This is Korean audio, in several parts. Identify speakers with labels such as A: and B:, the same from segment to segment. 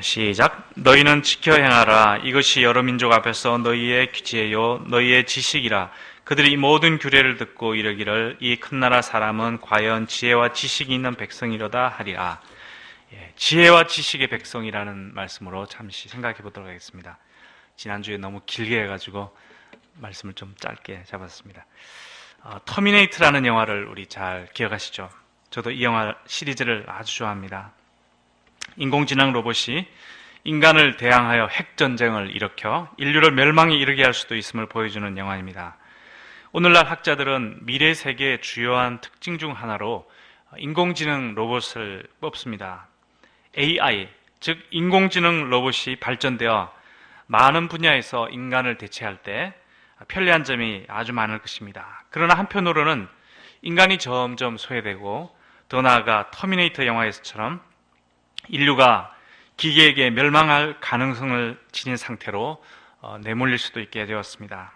A: 시작. 너희는 지켜 행하라. 이것이 여러 민족 앞에서 너희의 규제요 너희의 지식이라. 그들이 이 모든 규례를 듣고 이르기를 이 큰 나라 사람은 과연 지혜와 지식이 있는 백성이로다 하리라. 지혜와 지식의 백성이라는 말씀으로 잠시 생각해 보도록 하겠습니다. 지난주에 너무 길게 해가지고 말씀을 좀 짧게 잡았습니다. 터미네이터라는 영화를 우리 잘 기억하시죠? 저도 이 영화 시리즈를 아주 좋아합니다. 인공지능 로봇이 인간을 대항하여 핵전쟁을 일으켜 인류를 멸망에 이르게 할 수도 있음을 보여주는 영화입니다. 오늘날 학자들은 미래 세계의 주요한 특징 중 하나로 인공지능 로봇을 뽑습니다. AI, 즉 인공지능 로봇이 발전되어 많은 분야에서 인간을 대체할 때 편리한 점이 아주 많을 것입니다. 그러나 한편으로는 인간이 점점 소외되고 더 나아가 터미네이터 영화에서처럼 인류가 기계에게 멸망할 가능성을 지닌 상태로 내몰릴 수도 있게 되었습니다.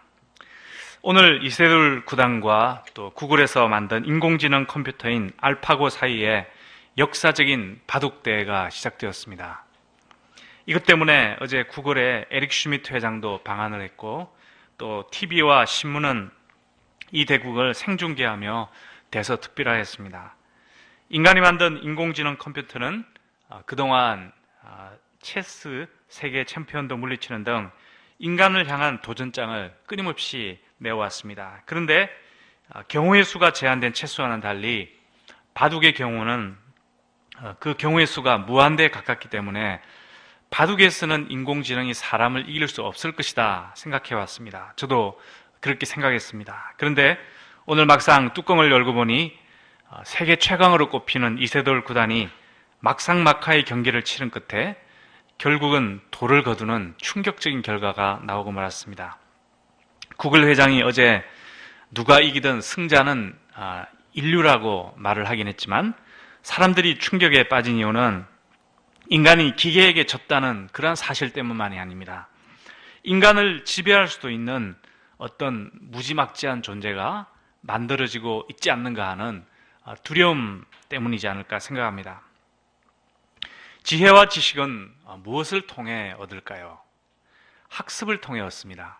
A: 오늘 이세돌 구단과 또 구글에서 만든 인공지능 컴퓨터인 알파고 사이에 역사적인 바둑대회가 시작되었습니다. 이것 때문에 어제 구글의 에릭 슈미트 회장도 방한을 했고 또 TV와 신문은 이 대국을 생중계하며 대서특필화했습니다. 인간이 만든 인공지능 컴퓨터는 그동안 체스 세계 챔피언도 물리치는 등 인간을 향한 도전장을 끊임없이 내어왔습니다. 그런데 경우의 수가 제한된 체스와는 달리 바둑의 경우는 그 경우의 수가 무한대에 가깝기 때문에 바둑에서는 인공지능이 사람을 이길 수 없을 것이다 생각해 왔습니다. 저도 그렇게 생각했습니다. 그런데 오늘 막상 뚜껑을 열고 보니 세계 최강으로 꼽히는 이세돌 구단이 막상막하의 경기를 치른 끝에 결국은 돌을 거두는 충격적인 결과가 나오고 말았습니다. 구글 회장이 어제 누가 이기든 승자는 인류라고 말을 하긴 했지만 사람들이 충격에 빠진 이유는 인간이 기계에게 졌다는 그러한 사실 때문만이 아닙니다. 인간을 지배할 수도 있는 어떤 무지막지한 존재가 만들어지고 있지 않는가 하는 두려움 때문이지 않을까 생각합니다. 지혜와 지식은 무엇을 통해 얻을까요? 학습을 통해 얻습니다.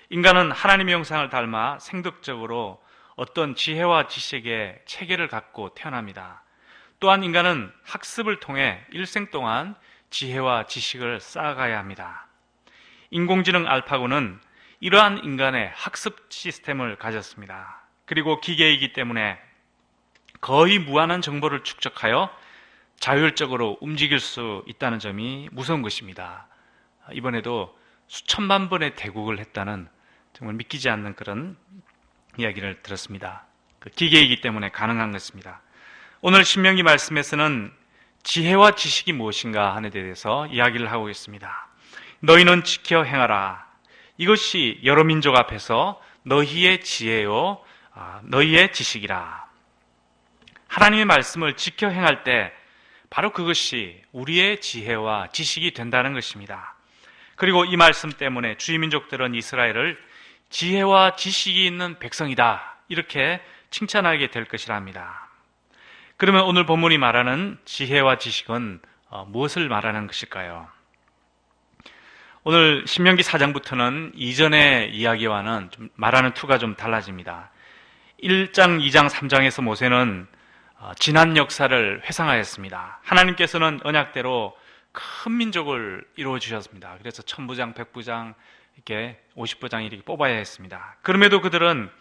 A: 인간은 하나님의 형상을 닮아 생덕적으로 어떤 지혜와 지식의 체계를 갖고 태어납니다. 또한 인간은 학습을 통해 일생 동안 지혜와 지식을 쌓아가야 합니다. 인공지능 알파고는 이러한 인간의 학습 시스템을 가졌습니다. 그리고 기계이기 때문에 거의 무한한 정보를 축적하여 자율적으로 움직일 수 있다는 점이 무서운 것입니다. 이번에도 수천만 번의 대국을 했다는 정말 믿기지 않는 그런 이야기를 들었습니다. 기계이기 때문에 가능한 것입니다. 오늘 신명기 말씀에서는 지혜와 지식이 무엇인가 하는 데 대해서 이야기를 하고 있습니다. 너희는 지켜 행하라. 이것이 여러 민족 앞에서 너희의 지혜요 너희의 지식이라. 하나님의 말씀을 지켜 행할 때 바로 그것이 우리의 지혜와 지식이 된다는 것입니다. 그리고 이 말씀 때문에 주민족들은 이스라엘을 지혜와 지식이 있는 백성이다 이렇게 칭찬하게 될 것이라 합니다. 그러면 오늘 본문이 말하는 지혜와 지식은 무엇을 말하는 것일까요? 오늘 신명기 4장부터는 이전의 이야기와는 좀 말하는 투가 좀 달라집니다. 1장, 2장, 3장에서 모세는 지난 역사를 회상하였습니다. 하나님께서는 언약대로 큰 민족을 이루어 주셨습니다. 그래서 1000부장, 100부장, 이렇게 50부장 이렇게 뽑아야 했습니다. 그럼에도 그들은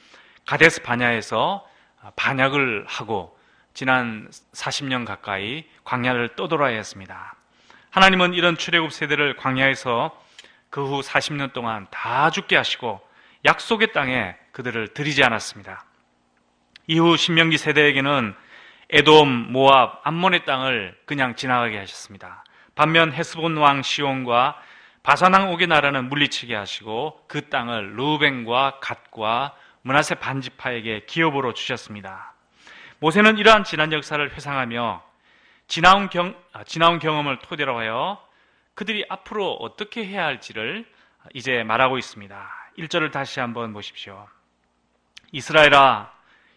A: 가데스 바냐에서 반역을 하고 지난 40년 가까이 광야를 떠돌아야 했습니다. 하나님은 이런 출애굽 세대를 광야에서 그 후 40년 동안 다 죽게 하시고 약속의 땅에 그들을 들이지 않았습니다. 이후 신명기 세대에게는 에돔, 모압, 암몬의 땅을 그냥 지나가게 하셨습니다. 반면 헤스본 왕 시온과 바산 왕 옥의 나라는 물리치게 하시고 그 땅을 르우벤과 갓과 므낫세 반지파에게 기업으로 주셨습니다. 모세는 이러한 지난 역사를 회상하며 지나온 경험을 토대로 하여 그들이 앞으로 어떻게 해야 할지를 이제 말하고 있습니다. 1절을 다시 한번 보십시오. 이스라엘아,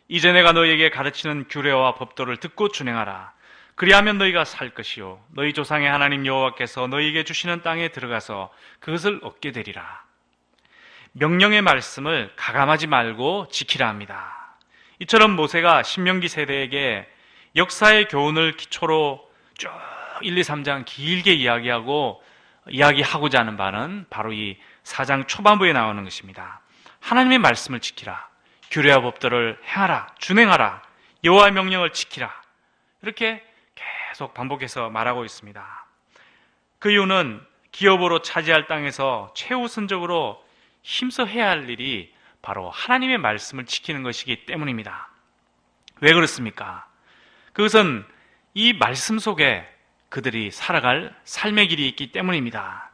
A: 이제 내가 너희에게 가르치는 규례와 법도를 듣고 준행하라. 그리하면 너희가 살 것이요 너희 조상의 하나님 여호와께서 너희에게 주시는 땅에 들어가서 그것을 얻게 되리라. 명령의 말씀을 가감하지 말고 지키라 합니다. 이처럼 모세가 신명기 세대에게 역사의 교훈을 기초로 쭉 1, 2, 3장 길게 이야기하고자 하는 바는 바로 이 4장 초반부에 나오는 것입니다. 하나님의 말씀을 지키라. 규례와 법도를 행하라. 준행하라. 여호와의 명령을 지키라. 이렇게 계속 반복해서 말하고 있습니다. 그 이유는 기업으로 차지할 땅에서 최우선적으로 힘써 해야 할 일이 바로 하나님의 말씀을 지키는 것이기 때문입니다. 왜 그렇습니까? 그것은 이 말씀 속에 그들이 살아갈 삶의 길이 있기 때문입니다.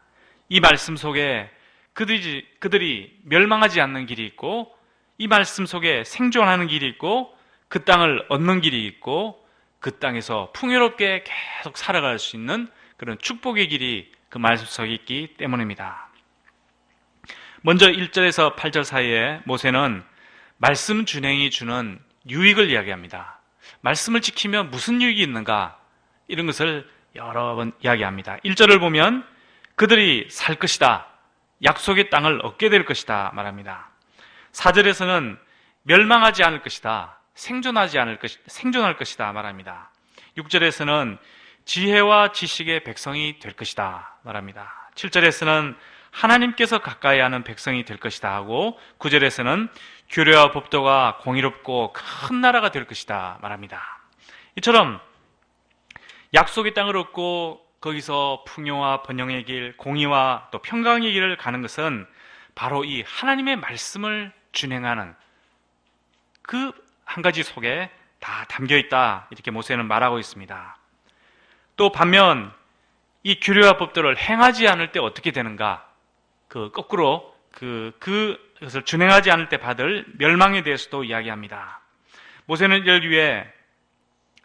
A: 이 말씀 속에 그들이 멸망하지 않는 길이 있고, 이 말씀 속에 생존하는 길이 있고, 그 땅을 얻는 길이 있고, 그 땅에서 풍요롭게 계속 살아갈 수 있는 그런 축복의 길이 그 말씀 속에 있기 때문입니다. 먼저 1절에서 8절 사이에 모세는 말씀 준행이 주는 유익을 이야기합니다. 말씀을 지키면 무슨 유익이 있는가? 이런 것을 여러 번 이야기합니다. 1절을 보면 그들이 살 것이다. 약속의 땅을 얻게 될 것이다 말합니다. 4절에서는 멸망하지 않을 것이다. 생존할 것이다 말합니다. 6절에서는 지혜와 지식의 백성이 될 것이다 말합니다. 7절에서는 하나님께서 가까이 하는 백성이 될 것이다 하고, 9절에서는 규례와 법도가 공의롭고 큰 나라가 될 것이다 말합니다. 이처럼 약속의 땅을 얻고 거기서 풍요와 번영의 길, 공의와 또 평강의 길을 가는 것은 바로 이 하나님의 말씀을 준행하는 그 한 가지 속에 다 담겨 있다, 이렇게 모세는 말하고 있습니다. 또 반면 이 규례와 법도를 행하지 않을 때 어떻게 되는가? 거꾸로 그것을 준행하지 않을 때 받을 멸망에 대해서도 이야기합니다. 모세는 이를 위해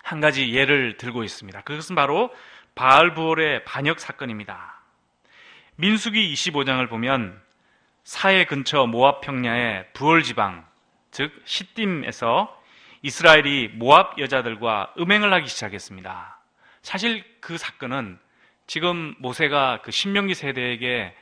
A: 한 가지 예를 들고 있습니다. 그것은 바로 바알부올의 반역 사건입니다. 민수기 25장을 보면 사해 근처 모압 평야의 부올 지방, 즉 시딤에서 이스라엘이 모압 여자들과 음행을 하기 시작했습니다. 사실 그 사건은 지금 모세가 그 신명기 세대에게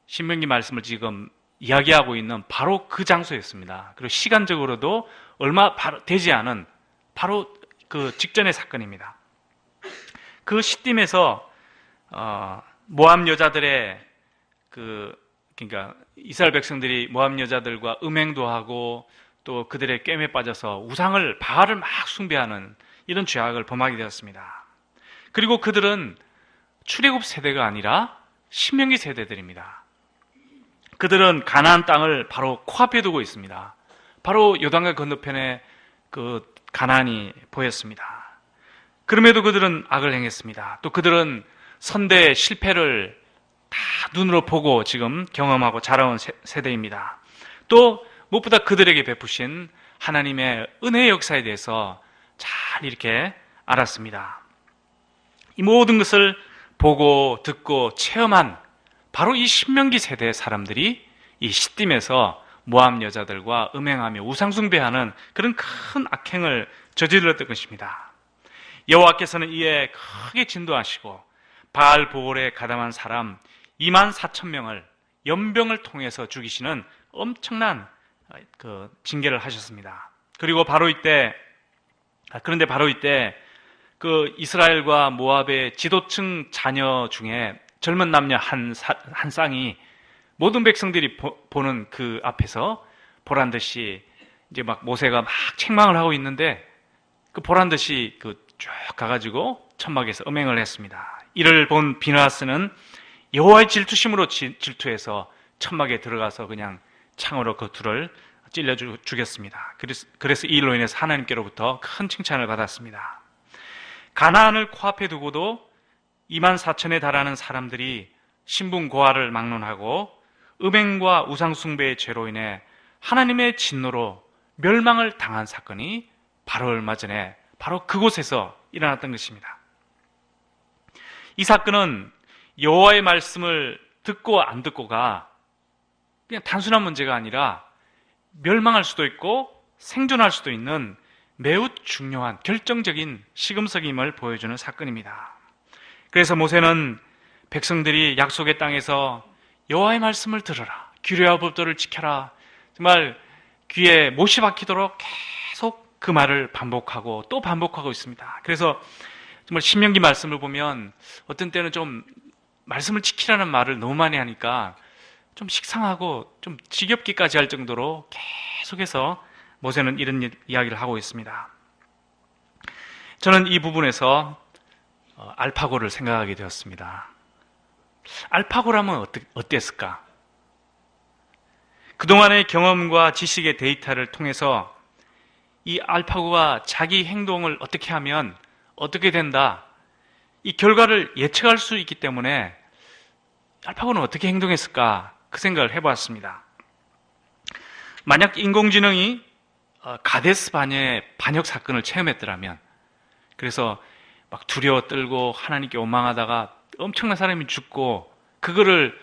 A: 신명기 말씀을 지금 이야기하고 있는 바로 그 장소였습니다. 그리고 시간적으로도 얼마 되지 않은 바로 그 직전의 사건입니다. 그 시딤에서 모압 여자들의 그러니까 이스라엘 백성들이 모압 여자들과 음행도 하고 또 그들의 꿰매 빠져서 우상을 바알을 막 숭배하는 이런 죄악을 범하게 되었습니다. 그리고 그들은 출애굽 세대가 아니라 신명기 세대들입니다. 그들은 가나안 땅을 바로 코앞에 두고 있습니다. 바로 요단강 건너편에 그 가나안이 보였습니다. 그럼에도 그들은 악을 행했습니다. 또 그들은 선대의 실패를 다 눈으로 보고 지금 경험하고 자라온 세대입니다. 또 무엇보다 그들에게 베푸신 하나님의 은혜의 역사에 대해서 잘 이렇게 알았습니다. 이 모든 것을 보고 듣고 체험한 바로 이 신명기 세대의 사람들이 이 시딤에서 모압 여자들과 음행하며 우상숭배하는 그런 큰 악행을 저질렀던 것입니다. 여호와께서는 이에 크게 진도하시고 바알보올에 가담한 사람 24,000명을 연병을 통해서 죽이시는 엄청난 그 징계를 하셨습니다. 그리고 그런데 바로 이때 그 이스라엘과 모압의 지도층 자녀 중에 젊은 남녀 한 쌍이 모든 백성들이 보는 그 앞에서 보란 듯이 이제 막 모세가 막 책망을 하고 있는데 그 보란 듯이 쭉 가가지고 천막에서 음행을 했습니다. 이를 본 비느하스는 여호와의 질투심으로 질투해서 천막에 들어가서 그냥 창으로 그 둘을 찔러 죽였습니다. 그래서 이 일로 인해서 하나님께로부터 큰 칭찬을 받았습니다. 가나안을 코앞에 두고도 24,000에 달하는 사람들이 신분고하를 막론하고 음행과 우상숭배의 죄로 인해 하나님의 진노로 멸망을 당한 사건이 바로 얼마 전에 바로 그곳에서 일어났던 것입니다. 이 사건은 여호와의 말씀을 듣고 안 듣고가 그냥 단순한 문제가 아니라 멸망할 수도 있고 생존할 수도 있는 매우 중요한 결정적인 시금석임을 보여주는 사건입니다. 그래서 모세는 백성들이 약속의 땅에서 여호와의 말씀을 들어라, 규례와 법도를 지켜라, 정말 귀에 못이 박히도록 계속 그 말을 반복하고 또 반복하고 있습니다. 그래서 정말 신명기 말씀을 보면 어떤 때는 좀 말씀을 지키라는 말을 너무 많이 하니까 좀 식상하고 좀 지겹기까지 할 정도로 계속해서 모세는 이런 이야기를 하고 있습니다. 저는 이 부분에서 알파고를 생각하게 되었습니다. 알파고라면 어땠을까? 그동안의 경험과 지식의 데이터를 통해서 이 알파고가 자기 행동을 어떻게 하면 어떻게 된다, 이 결과를 예측할 수 있기 때문에 알파고는 어떻게 행동했을까, 그 생각을 해보았습니다. 만약 인공지능이 가데스 바네의 반역 사건을 체험했더라면, 그래서 막 두려워 떨고 하나님께 원망하다가 엄청난 사람이 죽고 그거를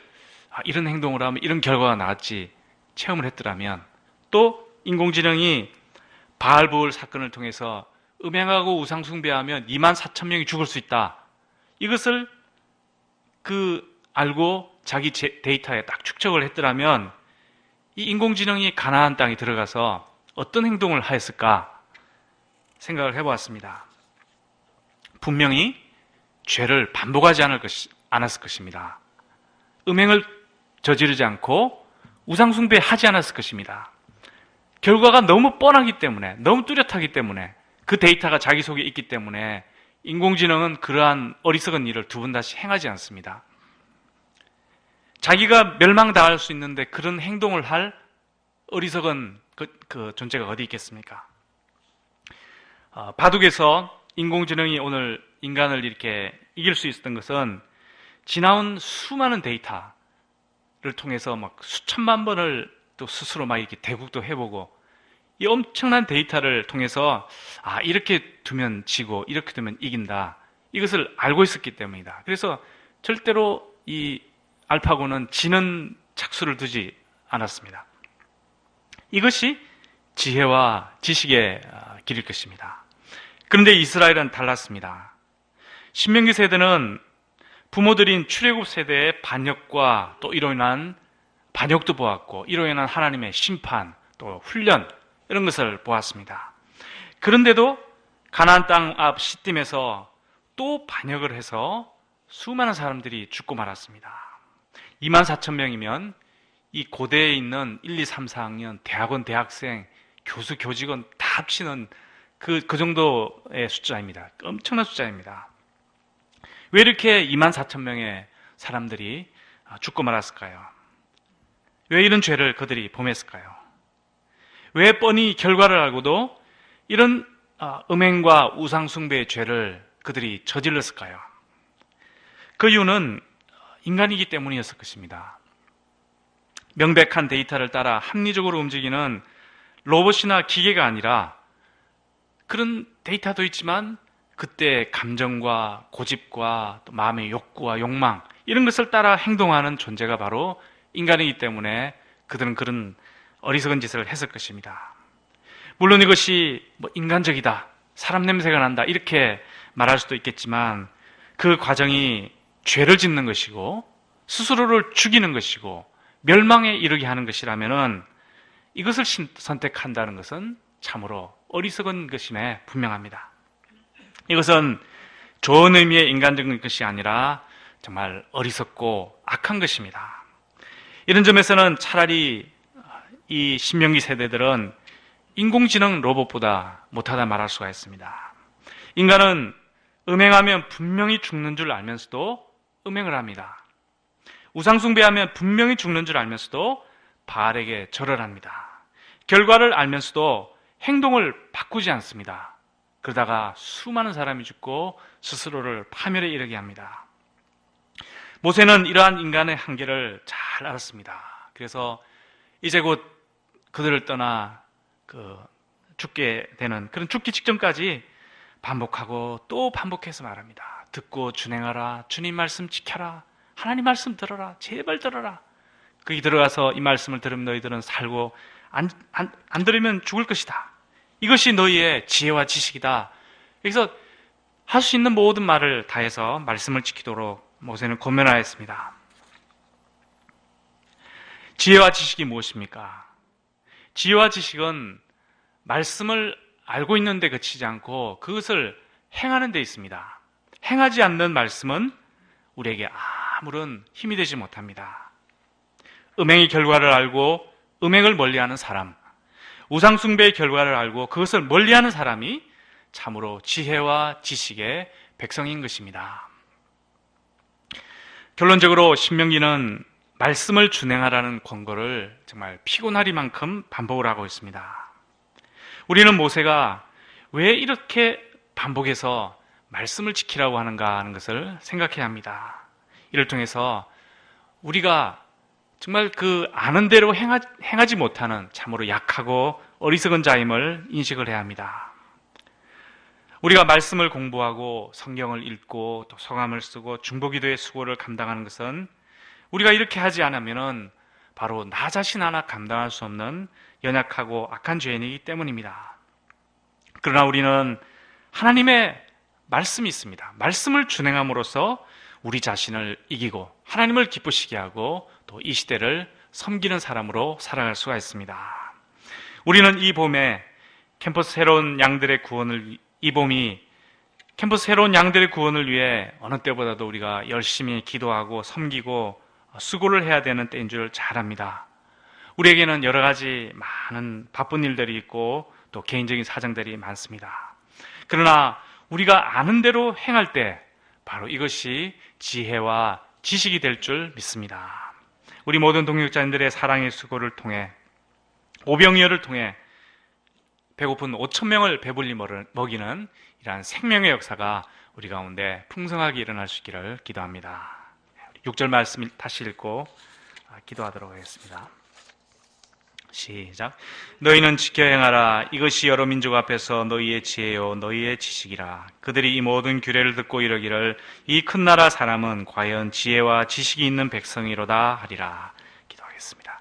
A: 이런 행동을 하면 이런 결과가 나왔지 체험을 했더라면, 또 인공지능이 바알부울 사건을 통해서 음행하고 우상숭배하면 24,000명이 죽을 수 있다, 이것을 알고 자기 데이터에 딱 축적을 했더라면 이 인공지능이 가나안 땅에 들어가서 어떤 행동을 하였을까 생각을 해보았습니다. 분명히 죄를 반복하지 않았을 것입니다. 음행을 저지르지 않고 우상숭배하지 않았을 것입니다. 결과가 너무 뻔하기 때문에, 너무 뚜렷하기 때문에, 그 데이터가 자기 속에 있기 때문에 인공지능은 그러한 어리석은 일을 두 번 다시 행하지 않습니다. 자기가 멸망당할 수 있는데 그런 행동을 할 어리석은 그 존재가 어디 있겠습니까? 바둑에서 인공지능이 오늘 인간을 이렇게 이길 수 있었던 것은 지나온 수많은 데이터를 통해서 막 수천만 번을 또 스스로 막 이렇게 대국도 해보고, 이 엄청난 데이터를 통해서 이렇게 두면 지고 이렇게 두면 이긴다, 이것을 알고 있었기 때문이다. 그래서 절대로 이 알파고는 지는 착수를 두지 않았습니다. 이것이 지혜와 지식의 길일 것입니다. 그런데 이스라엘은 달랐습니다. 신명기 세대는 부모들인 출애굽 세대의 반역과 또 이로 인한 반역도 보았고, 이로 인한 하나님의 심판, 또 훈련, 이런 것을 보았습니다. 그런데도 가나안 땅 앞 시딤에서 또 반역을 해서 수많은 사람들이 죽고 말았습니다. 24,000명이면 이 고대에 있는 1, 2, 3, 4학년 대학원, 대학생, 교수, 교직원 다 합치는 그 정도의 숫자입니다. 엄청난 숫자입니다. 왜 이렇게 24,000명의 사람들이 죽고 말았을까요? 왜 이런 죄를 그들이 범했을까요? 왜 뻔히 결과를 알고도 이런 음행과 우상숭배의 죄를 그들이 저질렀을까요? 그 이유는 인간이기 때문이었을 것입니다. 명백한 데이터를 따라 합리적으로 움직이는 로봇이나 기계가 아니라, 그런 데이터도 있지만 그때 감정과 고집과 또 마음의 욕구와 욕망, 이런 것을 따라 행동하는 존재가 바로 인간이기 때문에 그들은 그런 어리석은 짓을 했을 것입니다. 물론 이것이 인간적이다, 사람 냄새가 난다, 이렇게 말할 수도 있겠지만 그 과정이 죄를 짓는 것이고 스스로를 죽이는 것이고 멸망에 이르게 하는 것이라면은 이것을 선택한다는 것은 참으로 어리석은 것임에 분명합니다. 이것은 좋은 의미의 인간적인 것이 아니라 정말 어리석고 악한 것입니다. 이런 점에서는 차라리 이 신명기 세대들은 인공지능 로봇보다 못하다 말할 수가 있습니다. 인간은 음행하면 분명히 죽는 줄 알면서도 음행을 합니다. 우상숭배하면 분명히 죽는 줄 알면서도 바알에게 절을 합니다. 결과를 알면서도 행동을 바꾸지 않습니다. 그러다가 수많은 사람이 죽고 스스로를 파멸에 이르게 합니다. 모세는 이러한 인간의 한계를 잘 알았습니다. 그래서 이제 곧 그들을 떠나 죽게 되는 그런 죽기 직전까지 반복하고 또 반복해서 말합니다. 듣고 준행하라, 주님 말씀 지켜라, 하나님 말씀 들어라, 제발 들어라. 거기 들어가서 이 말씀을 들으면 너희들은 살고 안 들으면 죽을 것이다. 이것이 너희의 지혜와 지식이다. 여기서 할 수 있는 모든 말을 다해서 말씀을 지키도록 모세는 권면하였습니다. 지혜와 지식이 무엇입니까? 지혜와 지식은 말씀을 알고 있는 데 그치지 않고 그것을 행하는 데 있습니다. 행하지 않는 말씀은 우리에게 아무런 힘이 되지 못합니다. 음행의 결과를 알고 음행을 멀리하는 사람, 우상숭배의 결과를 알고 그것을 멀리하는 사람이 참으로 지혜와 지식의 백성인 것입니다. 결론적으로 신명기는 말씀을 준행하라는 권고를 정말 피곤하리만큼 반복을 하고 있습니다. 우리는 모세가 왜 이렇게 반복해서 말씀을 지키라고 하는가 하는 것을 생각해야 합니다. 이를 통해서 우리가 정말 그 아는 대로 행하지 못하는 참으로 약하고 어리석은 자임을 인식을 해야 합니다. 우리가 말씀을 공부하고 성경을 읽고 또 성함을 쓰고 중보기도의 수고를 감당하는 것은 우리가 이렇게 하지 않으면 바로 나 자신 하나 감당할 수 없는 연약하고 악한 죄인이기 때문입니다. 그러나 우리는 하나님의 말씀이 있습니다. 말씀을 준행함으로써 우리 자신을 이기고 하나님을 기쁘시게 하고 또 이 시대를 섬기는 사람으로 살아갈 수가 있습니다. 우리는 이 봄에 캠퍼스 새로운 양들의 구원을 위해 어느 때보다도 우리가 열심히 기도하고 섬기고 수고를 해야 되는 때인 줄 잘 압니다. 우리에게는 여러 가지 많은 바쁜 일들이 있고 또 개인적인 사정들이 많습니다. 그러나 우리가 아는 대로 행할 때 바로 이것이 지혜와 지식이 될 줄 믿습니다. 우리 모든 동역자님들의 사랑의 수고를 통해 오병이어를 통해 배고픈 5,000명을 배불리 먹이는 이러한 생명의 역사가 우리 가운데 풍성하게 일어날 수 있기를 기도합니다. 6절 말씀 다시 읽고 기도하도록 하겠습니다. 시작. 너희는 지켜 행하라. 이것이 여러 민족 앞에서 너희의 지혜요 너희의 지식이라. 그들이 이 모든 규례를 듣고 이르기를 이 큰 나라 사람은 과연 지혜와 지식이 있는 백성이로다 하리라. 기도하겠습니다.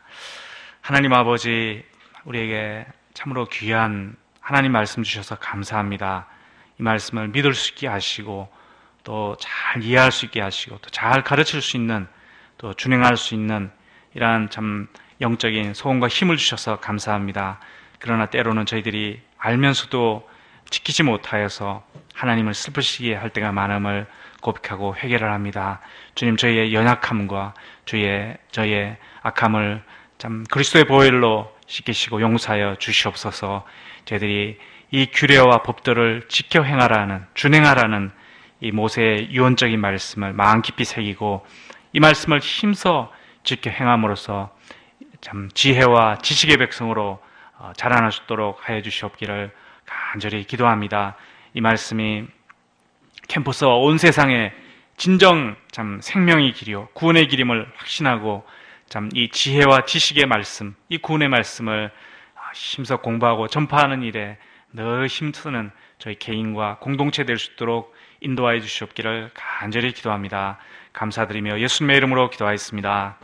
A: 하나님 아버지, 우리에게 참으로 귀한 하나님 말씀 주셔서 감사합니다. 이 말씀을 믿을 수 있게 하시고 또 잘 이해할 수 있게 하시고 또 잘 가르칠 수 있는 또 준행할 수 있는 이러한 참 영적인 소원과 힘을 주셔서 감사합니다. 그러나 때로는 저희들이 알면서도 지키지 못하여서 하나님을 슬프시게 할 때가 많음을 고백하고 회개를 합니다. 주님, 저희의 연약함과 저희의 악함을 참 그리스도의 보혈로 씻기시고 용서하여 주시옵소서. 저희들이 이 규례와 법들을 지켜 행하라는, 준행하라는 이 모세의 유언적인 말씀을 마음 깊이 새기고 이 말씀을 힘써 지켜 행함으로써 참 지혜와 지식의 백성으로 자라날 수 있도록 하여 주시옵기를 간절히 기도합니다. 이 말씀이 캠퍼스와 온 세상에 진정 참 생명의 길이요 구원의 길임을 확신하고 참 이 지혜와 지식의 말씀, 이 구원의 말씀을 힘써 공부하고 전파하는 일에 늘 힘쓰는 저희 개인과 공동체 될 수 있도록 인도하여 주시옵기를 간절히 기도합니다. 감사드리며 예수님의 이름으로 기도하였습니다.